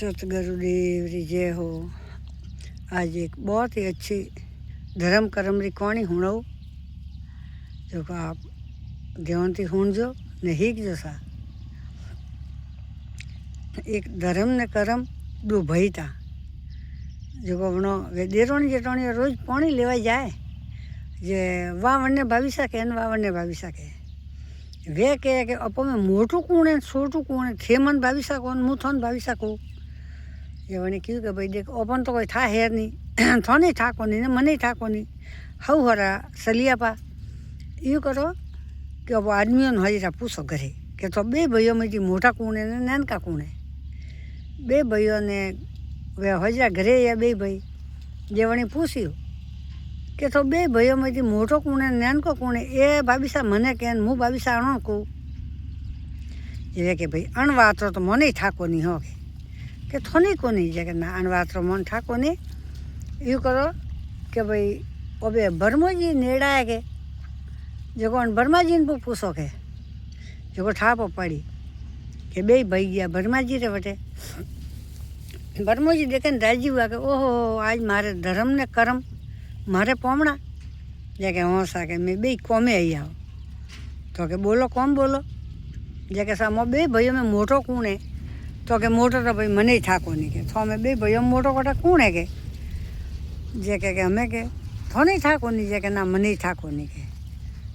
सतगुरुदेव री जय हो। आज एक बहुत ही अच्छी धर्म कर्म री कहानी हुणाऊ जो को आप ध्यान थी सुनजो ने हीक जो सा। एक धर्म ने कर्म दो भाई था जो को बनो वे देरोनी जेटोनी रोज पानी लेवा जाए जे वा वन्ने भावी सके वा वन्ने भावी सके वे कहे कि अपो में मोटू कौन है छोटू कौन है थे मन भावी सको मुँह थोन भावी सको ये वने क्यों कि भाई देख अपन तो कोई था है नहीं थोने था कोनी ने मने था कोनी हऊ हरा सलिया पा यू करो कि अब आदमियों ने हजीरा पूछो घरे कि तो बे भाइयों में जी मोटा कौन है नैन का कौन है बे भाइयों ने वे हजीरा घरे या बे भाई जे वने पूछ्यो कि तो बे भाइयों में जी मोटो कौन है नैन को कौन है ए भाभी सा मने कहन मु भाभी सा अणो को ये कि भाई अणवातो तो मने था कोनी हो के थोनी कोनी जे ना अणवातो मन था कोनी यू करो कि भाई ओबे बर्मा जी नेड़ा है के जो बर्मा जी ने पूछो के जो ठापो पड़ी कि बे भाई गया बर्मा जी रे बटे बर्मा जी देखे राजी हुआ कि ओहो आज मारे धर्म ने कर्म मारे पोमणा जे हो सके मैं बे कोमे आई आओ तो के बोलो कौन बोलो जे सामो बे भाइयों में मोटो कौन है तो के मोटो तो भाई मने था कोनी के तो मैं बे भाइयों में मोटो कोटा कौन है के जे के हमें के थो नहीं था कोनी जे के ना मने था कोनी के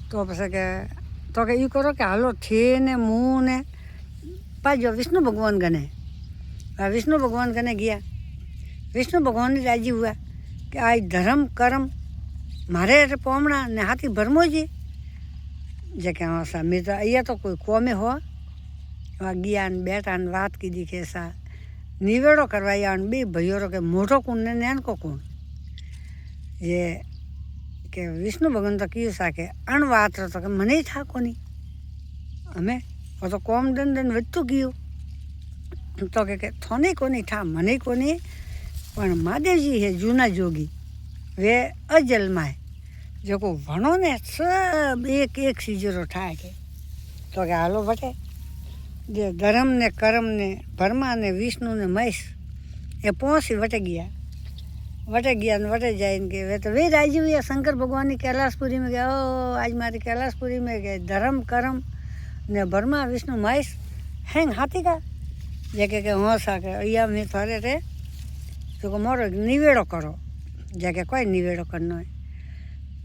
तो पस के तो के यू करो कि हालो थे ने मुँह ने पाजो विष्णु भगवान गने विष्णु भगवान गने गया विष्णु भगवान ने राजी हुआ कि आज धर्म कर्म मारे पोमणा ने हाथी भरमो जी जे के हाँ सा मेरे तो अहिया तो कोई कोमे हो वहाँ गया बैठा बात की दी के सा निवेड़ो करवाया बे भैया के मोटो कौन ने नैन को कौन ये के विष्णु भगवान तो क्यों सा के अणवात तो के मने ही था कोनी हमें वो तो कौम दन दन वत्तु क्यों तो के थोने कोनी था मने कोनी पण महादेव जी है जूना जोगी वे अजल माए जो को भणो ने सब एक एक सीजरो ठाए के तो के हालो बटे जे धर्म ने कर्म ने भरमा ने विष्णु ने महेश ये पहुँची वटे गया न वटे जाए के वे तो वे राजी हुआ शंकर भगवान की कैलाशपुरी में गया ओ आज मारी कैलाशपुरी में गए धर्म कर्म ने भरमा विष्णु महेश हैंग हाथी का जे के हो सके अहिया में थोड़े रे तो मोरो निवेड़ो करो जे कोई निवेड़ो करनो है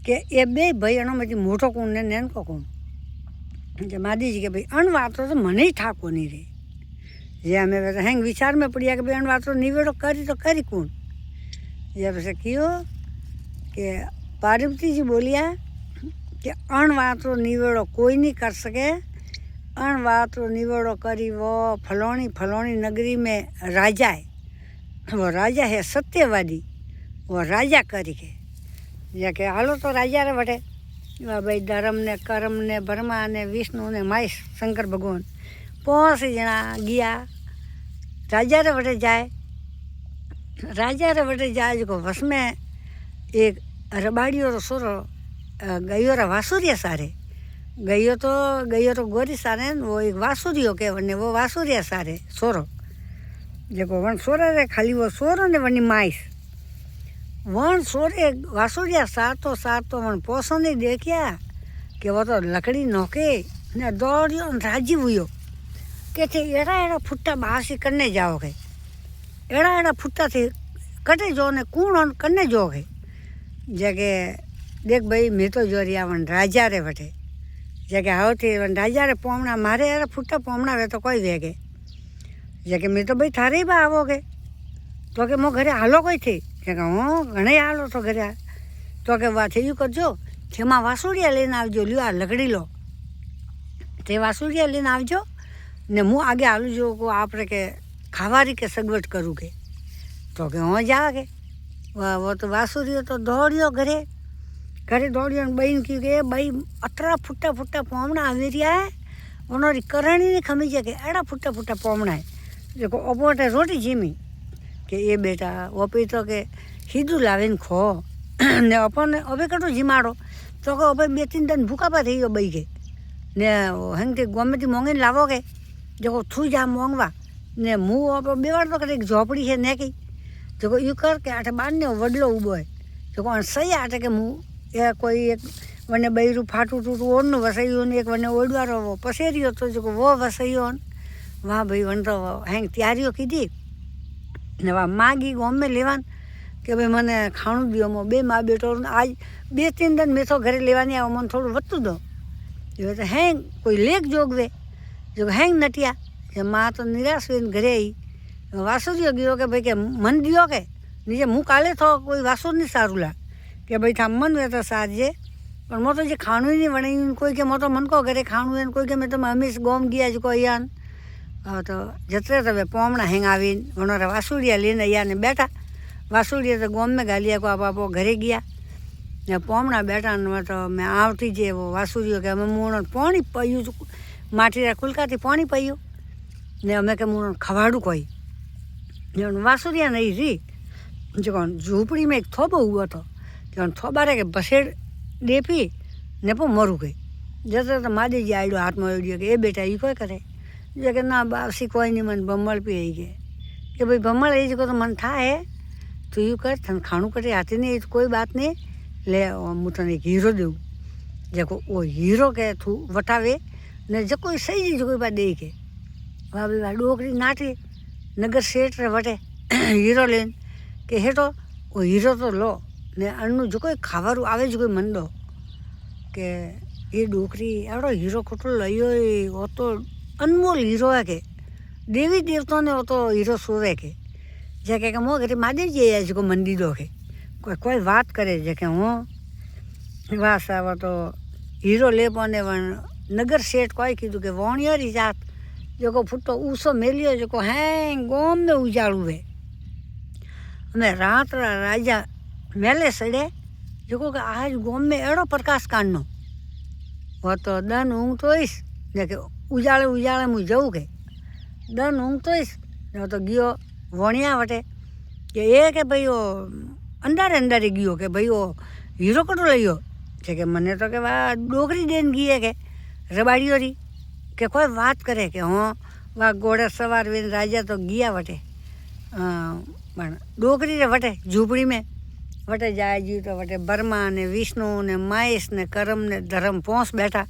कि ये बे भाई अणो में मोटो कौन ने नैन को कौन जे मादी जी के भाई अणवातो तो मने ही था कोनी रे जे हमें हैंग विचार में पड़िया कि भाई अणवातो निवेड़ो करी तो करी कौन जे वैसे क्यों कि पार्वती जी बोलिया कि अणवातो निवेड़ो कोई नहीं कर सके अणवातो निवेड़ो करी वो फलोनी नगरी में राजा है वो राजा है सत्यवादी वो राजा करी के जे के हालो तो राजा रे बटे भाई धर्म ने कर्म ने ब्रह्मा ने विष्णु ने महेश शंकर भगवान 5 जना गया राजा रे बटे जाए जो वस में एक रबाड़ियों रो सोरो गयो रा वासुरिया सारे गयो तो गोरी सारे वो एक वासुरियो के वने वो वासुरिया सारे सोरो जो वन सोरा रे खाली वो सोरो ने वनी माइस वन सोरे वासुरिया सातो वन पोसो नहीं देखिया कि वो तो लकड़ी नोके ने दौड़ियो राजी हुयो के थे एड़ा फुट्टा बासी करने जाओगे एड़ा फुट्टा थे कटे जो ने कूण करने जोगे जगह देख भाई मैं तो जोरिया वन राजा रे बटे जगह हाउ थे वन राजा रे पोमणा मारे एड़ा फुट्टा पोमणा वे तो कोई वेगे जगह मैं तो भाई थारे ही बा आवोगे तो के मो घरे हालो कोई थी કે હું ઘણે હાલો તો ઘરે તો કે વા થયું કરજો તેમાં વાસુડિયા લઈને આવજો લ્યો આ લકડી લો તે વાસુડિયા લઈને આવજો ને હું આગે હાલું જો કો આપણે કે ખાવારી કે સગવડ કરું કે તો કે હું જા કે वो तो वासुरियो तो दौड़ियो घरे दौड़ियो बहन की के भाई अतरा फुट्टा पोमणा आवी रहा है उन्होंने करणी नहीं खमी जाए कि एड़ा फुट्टा पोमणा है जो अपोटे रोटी जीमी कि ये बेटा वो पी तो के सीधू लावे खो ने अपन अबे कटो जिमाड़ो तो के अबे 2-3 दिन भूखा पा थी बई के ने हेंग गमे थी मोंगे लावो के जो थू जा मोंगवा ને હું બેવાડ તો કરે ઝોપડી છે ને કઈ જો યુ કર કે આઠે બાર ને વડલો ઊભો હોય જો સહી આઠે કે હું એ કોઈ એક વને બૈરું ફાટું તૂટું ઓરનું વસાયું ને એક વને ઓડવારો પસેર્યો તો જો વો વસાયો વાહ ભાઈ વન તો હેંગ તૈયારીઓ કીધી ને વાહ માગી ગમે લેવાન કે ભાઈ મને ખાણું દો બે મા બેટો આજ 2-3 દિન મેં તો ઘરે લેવાની આવો મને થોડું વધતું દો જો તો હેંગ કોઈ લેખ જોગવે જો હેંગ નટિયા એ માં તો નિરાશ થઈને ઘરે આવી વાસુરીઓ ગયો કે ભાઈ કે મન દિયો કે નીચે હું કાલે તો કોઈ વાસુર નહીં સારું લાગ કે ભાઈ થા મન વે તો સાજે પણ મો તો જે ખાણું નહીં વણાયું કોઈ કે મો તો મન કો ઘરે ખાણું એને કોઈ કે મેં તમે હમીશ ગોમ ગયા જ કોઈ યાન તો જતરે તો પોમણા હેંગ આવીને વણોરા વાસુડિયા લઈને અહીંયા ને બેઠા વાસુડિયા તો ગોમ મેં ગાલિયા કો બાપો ઘરે ગયા ને પોમણા બેઠા ને તો મેં આવતી જે વાસુરીઓ કે અમે મૂણ પાણી પીયું માટીના કુલકાથી પાણી પીયું ને અમે કે મૂણ ખવાડું કોઈ વાસુરિયા નહીં રી જો કોણ ઝૂંપડીમાં એક થોબો ઊભો હતો ત્યાં થોબારે કે બસેડ ડેપી ને પણ મરું ગઈ જતો તો માદેજી આડ્યો હાથમાં આવ્યો કે એ બેટા એ કોઈ કરે જે કે ના બાસી કોઈ નહીં મને ભમળ પી આવી કે ભાઈ ભમળ એ જ કહો તો મને થાય તું એવું કર તને ખાણું કરી હાથી નહીં કોઈ વાત નહીં લે હું તને એક હીરો દઉં જે ઓ હીરો કે તું વટાવે ને જે કોઈ સહી જ કોઈ બા દે કે વાહ ભાઈ વાહ ડોકરી નાટી નગર શેઠ રે વટે હીરો લઈને કે હેઠો ઓ હીરો તો લો ને અન્નું જો કોઈ ખાવાનું આવે જ કોઈ મન દો કે એ ડોકરી એવડો હીરો ખોટો લયો એ તો અનમોલ હીરો હે કે દેવી દેવતાને તો હીરો સોવે કે જે કે મો ઘરે માદેજી આવ્યા છે કોઈ મંદી દો કે કોઈ વાત કરે છે કે હું વાસ આવો તો હીરો લે પણ નગર શેઠ કોઈ કીધું કે વોણિયારી જાત જો કો ફૂટો ઊસો મેલ્યો જો કો હેંગ ગોમ ને ઉજાળું હે અને રાત રાજા મેલે સડે જો કે આજ ગોમ में अड़ो प्रकाश कांडनो वो तो दन ऊँग तोईस ने के उजाले उजाले मुझे जाऊँ के दन ऊँग तोईस ने तो गयो वणिया वटे કે એ કે ભાઈ ઓ અંધારે અંધારે ગયો કે ભાઈ ઓ હીરો કટો લઈ છે કે મને તો કે વા ડોકરી દઈને ગઈ કે રબાડીઓ રી કે કોઈ વાત કરે કે હું વા ઘોડે સવાર વેન રાજા તો ગયા વટે પણ ડોકરી રે વટે ઝૂંપડી મેં વટે જાય જીવ તો વટે બર્મા ને વિષ્ણુ ને મહેશ ને કરમ ને ધરમ પોંસ બેઠા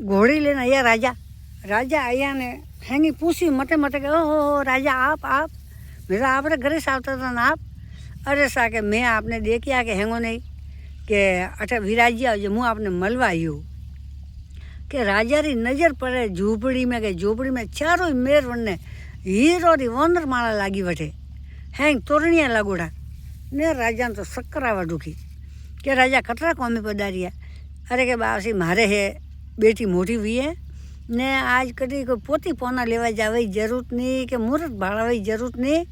ઘોડી લઈને અહીંયા રાજા અહીંયા ને હેંગી પૂછી મટે મટે કે ઓહો રાજા આપ मेरा आपने घरे से आवता था ना आप अरे सा के मैं आपने देखिया के हैंगो नहीं કે અઠે વિરાજી આવજે હું આપને મળવા આવ્યું કે રાજારી નજર પડે ઝૂંપડીમાં કે ઝૂંપડીમાં ચારો મેરવણને હીરોની વનરમાળા લાગી વઠે હેંગ તોરણિયા લાગોડા ને રાજાને તો સક્કરાવા દુખી કે રાજા કતરા કોમી પધાર્યા અરે કે બાસી મારે હે બેટી મોટી વીએ ને આજ કદી કોઈ પોતી પોના લેવા જવાની જરૂર નહીં કે મુહૂર્ત ભાળવાની જરૂર નહીં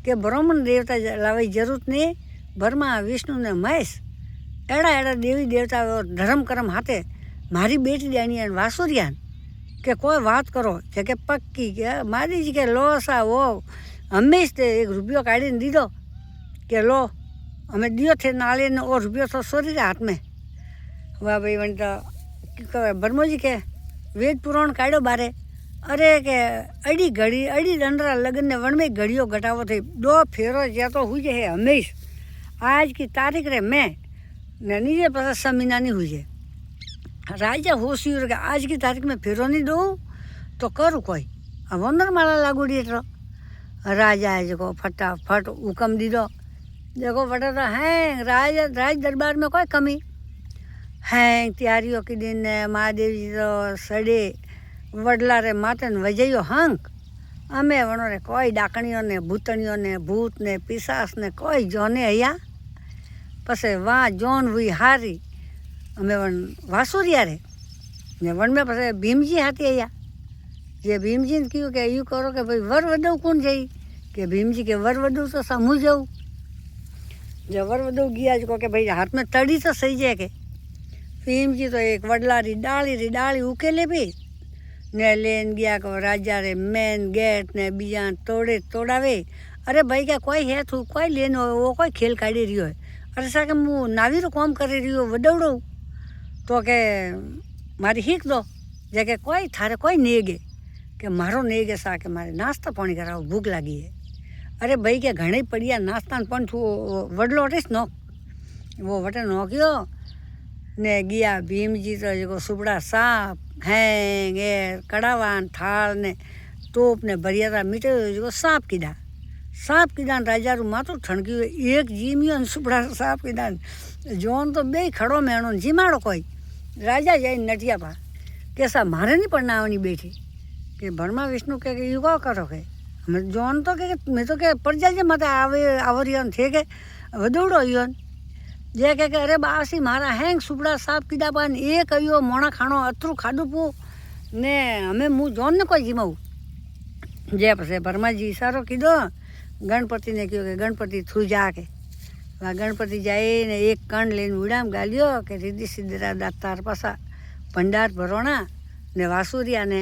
કે બ્રાહ્મણ દેવતા લાવવાની જરૂર નહીં બર્મા વિષ્ણુ ને મહેશ એડા દેવી દેવતા ધર્મ કરમ હાથે મારી બેટી દેણી અને વાસુરિયાન કે કોઈ વાત કરો છે કે પક્કી કે મારીજી કે લો સા ઓ હંમેશ તે 1 રૂપિયો કાઢીને દીધો કે લો અમે દિયો છે નાલે ને ઓ રૂપિયો તો સોરી રે હાથ में વાહ ભાઈ વન તો કહેવાય બર્મોજી કે વેદ પુરાણ કાઢ્યો બારે અરે કે અડી દંડરા લગ્ન ને વણ में घड़ियों घटावो થઈ 2 फेरो જ્યાં તો हुई है हमेश आज की तारीख रे मैं नीचे पास समीना नहीं हुई है राजा होशियार के आज की तारीख में फेरो नहीं दो तो करूँ कोई अब वंदर माला लागूड़ी तो राजा है जो फटाफट हुक्म दीदो देखो फटा तो हैं राज दरबार में कोई कमी हैं तैयारियों के दिन महादेव जी तो सड़े वडला रे माते ने वजयो हंक अमे वणो रे कोई डाकणियों ने भूतणियों ने भूत ने पिशाच ने कोई जोने अया पसे वहाँ जोन हुई हारी अमे वन वासुरिया रे ने वन में पसे भीमजी हाथी अया जे भीमजी ने क्यों के यू करो के भाई वर वधु कौन जाई के भीमजी के वर वधु तो समू जाऊँ जो वर वधु गया जो के भाई हाथ में तड़ी तो सही जाए के भीमजी तो एक वडला री डाली उकेले भी ने लेन गया को राजा रे मेन गेट ने बीजा तोड़ावे अरे भाई क्या कोई है तू कोई लेनो वो कोई खेल काढ़ी रही है अरे सा के मु नावीरो काम करी रही हो वडवड़ो तो के मारी हीक दो जे के कोई थारे कोई नेगे કે મારો નહીં કે સા કે મારે નાસ્તા પાણી કરાવો ભૂખ લાગી है। अरे भाई के घणे पड़िया नास्ता पण थू वडलो हटीस नो वो वटे नोकियो ने गया भीम जी तो जो सुबड़ा साप हैं ये कड़ावान थाल ने टोप ने भरिया मीठे जो साप कीधा राजा रू माथो ठणक्यू एक जीमियो सुबड़ा साप कीधा जोन तो बे खड़ो मेणो जीमाड़ो कोई राजा जाए नटिया पा कैसा मारे नहीं पड़नावनी बैठी कि ब्रह्मा विष्णु के युगा करो के मैं जोन तो के मैं तो के पड़ जाए मत आवे आवरियन थे के वदोड़ो योन जे के अरे बासी मारा हैंग सुबड़ा साप कीधा पान एक अयो मोणा खाणो अतरू खाडू पू ने हमें मुँह जोन ने कोई जीमाऊ जे पसे ब्रह्मा जी इशारो कीधो गणपति ने कहो कि गणपति थू जाके वहाँ गणपति जाए ने एक कण लઈને ઉડામ ગાલ્યો કે રીધી સિદ્ધરા દાતાર પાસા ભંડાર ભરોણા ને વાસુરિયા ને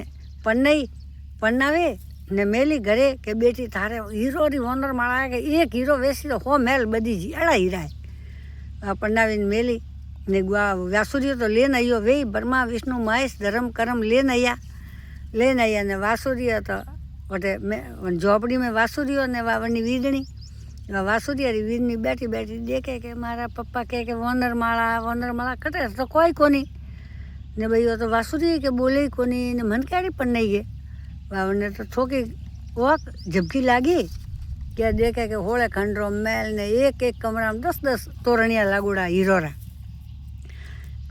પન્નાવે ને મેલી ઘરે કે બેટી તારે હીરો રી હોનર માળા કે એક હીરો વેસી તો હો મેલ બધી જી અડા હીરા પન્નાવીને મેલી ને વાસુરિયો તો લઈને આવ્યો વેઈ બ્રહ્મા વિષ્ણુ મહેશ ધરમ કરમ લઈને આવ્યા ને વાસુરિયો તો वटे झोपड़ी में वासुरियो ने वावनी वीदणी वासुरिया री वीदनी बैठी बैठी देखे कि मारा पप्पा के वोनर माला कटे तो कोई कोनी ने भाई वो तो वासुरी के बोले ही कोनी ने मन क्यारी पण नहीं गए वावने तो थोकी वॉक झपकी लागी क्या देखे कि होले खंडरो मेल ने एक कमरा में 10 तोरणिया लागूड़ा हीरोरा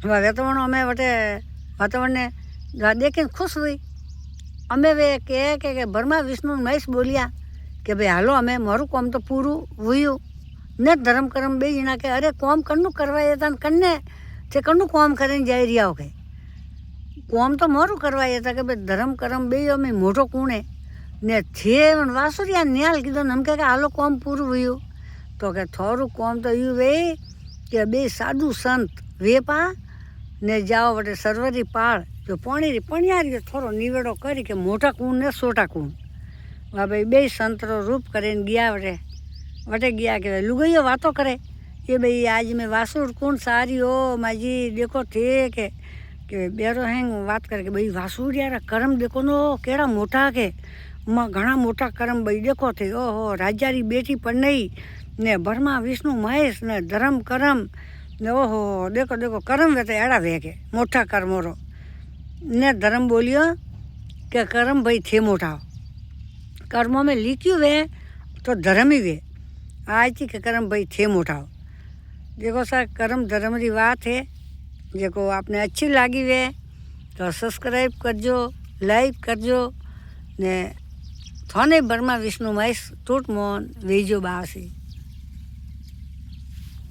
वातावरण अमे वटे वातावरण ने देखे खुश हुई अमे वे के ब्रह्मा विष्णु महेश बोलिया कि भाई हालो अमे मारू काम तो पूरू हुयू ने धर्म कर्म बे जना के अरे काम कन्नू करवाए था कन्ने ते कन्नू काम करें जाई रिया हो के काम तो मारू करवाए था कि भाई धर्म कर्म बे अमे मोटो कूण है ने थे वासुरिया न्याल कीधो हम के हालो काम पूरू हुयू तो के थोड़ू काम तो यू वे कि बे साधु संत वे पा ने जाओ वटे सरवरी पाड़ जो पाणी पणियारी थोड़ो निवेड़ो करी के मोटा कूण ने सोटा कूण वहाँ भाई बे संतरो रूप करे गया वटे गया कि लुगैयो वातो करे ये भाई आज मैं वासुर कूण सारी हो माजी देखो थे के बेरो हैंग बात करे कि भाई वासुर यार कर्म देखो नो केड़ा मोटा के घना मोटा कर्म भाई देखो थे ओहो राजारी बेटी पण नहीं ने ब्रह्मा विष्णु महेश ने धर्म कर्म ने ओहो देखो देखो कर्म वे तो एड़ा वे के मोटा कर्मोरो ने धर्म बोलियो कि कर्म भाई थे मोटा कर्मों में लिख्यू वे तो धर्म ही वे आज थी कि कर्म भाई थे मोटा देखो सा कर्म धर्म री बात है जो आपने अच्छी लगी वे तो सब्सक्राइब करजो लाइक करजो ने थाने ब्रह्मा विष्णु महेश टूट मोहन वेजो बासी।